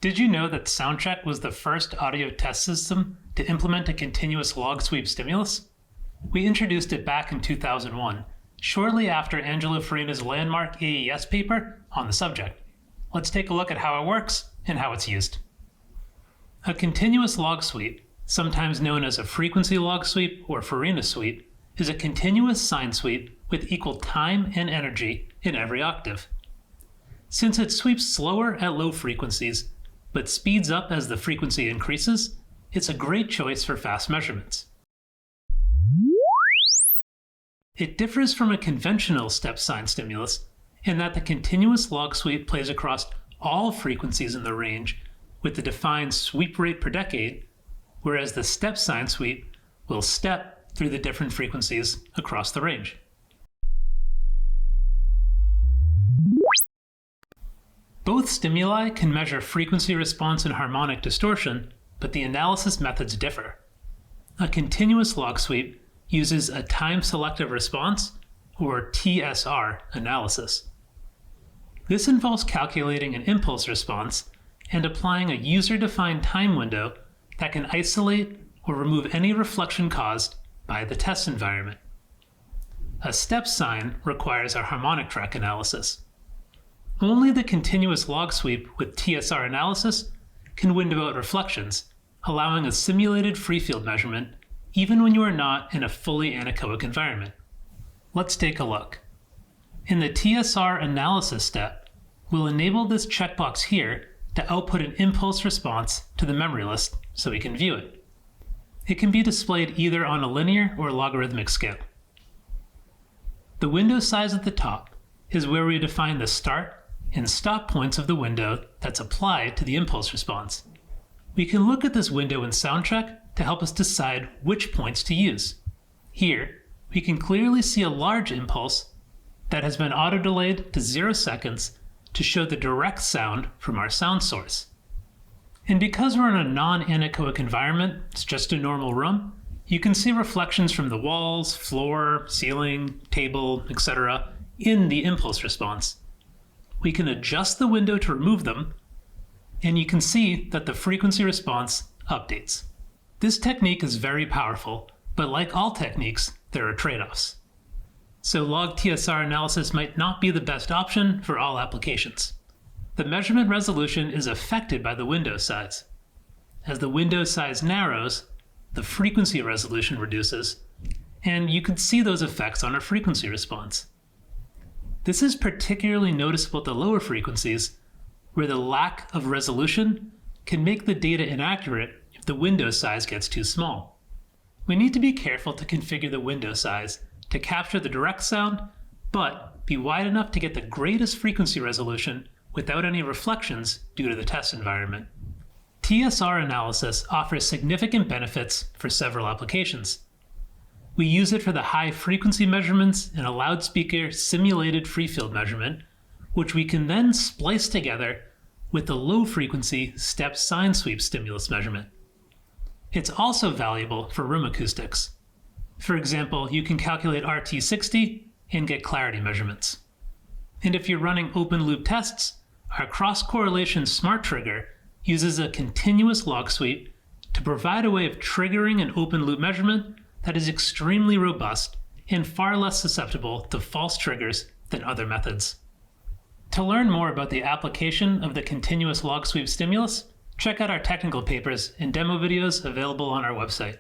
Did you know that SoundCheck was the first audio test system to implement a continuous log sweep stimulus? We introduced it back in 2001, shortly after Angelo Farina's landmark AES paper on the subject. Let's take a look at how it works and how it's used. A continuous log sweep, sometimes known as a frequency log sweep or Farina sweep, is a continuous sine sweep with equal time and energy in every octave. Since it sweeps slower at low frequencies, but speeds up as the frequency increases, it's a great choice for fast measurements. It differs from a conventional step sine stimulus in that the continuous log sweep plays across all frequencies in the range with the defined sweep rate per decade, whereas the step sine sweep will step through the different frequencies across the range. Both stimuli can measure frequency response and harmonic distortion, but the analysis methods differ. A continuous log sweep uses a time-selective response, or TSR, analysis. This involves calculating an impulse response and applying a user-defined time window that can isolate or remove any reflection caused by the test environment. A step sine requires a harmonic track analysis. Only the continuous log sweep with TSR analysis can window out reflections, allowing a simulated free field measurement even when you are not in a fully anechoic environment. Let's take a look. In the TSR analysis step, we'll enable this checkbox here to output an impulse response to the memory list so we can view it. It can be displayed either on a linear or logarithmic scale. The window size at the top is where we define the start and stop points of the window that's applied to the impulse response. We can look at this window in SoundCheck to help us decide which points to use. Here, we can clearly see a large impulse that has been auto-delayed to 0 seconds to show the direct sound from our sound source. And because we're in a non-anechoic environment, it's just a normal room, you can see reflections from the walls, floor, ceiling, table, etc. in the impulse response. We can adjust the window to remove them, and you can see that the frequency response updates. This technique is very powerful, but like all techniques, there are trade-offs. So log TSR analysis might not be the best option for all applications. The measurement resolution is affected by the window size. As the window size narrows, the frequency resolution reduces, and you can see those effects on our frequency response. This is particularly noticeable at the lower frequencies, where the lack of resolution can make the data inaccurate if the window size gets too small. We need to be careful to configure the window size to capture the direct sound, but be wide enough to get the greatest frequency resolution without any reflections due to the test environment. TSR analysis offers significant benefits for several applications. We use it for the high frequency measurements in a loudspeaker simulated free field measurement, which we can then splice together with the low frequency step sine sweep stimulus measurement. It's also valuable for room acoustics. For example, you can calculate RT60 and get clarity measurements. And if you're running open loop tests, our cross-correlation smart trigger uses a continuous log sweep to provide a way of triggering an open loop measurement that is extremely robust and far less susceptible to false triggers than other methods. To learn more about the application of the continuous log sweep stimulus, check out our technical papers and demo videos available on our website.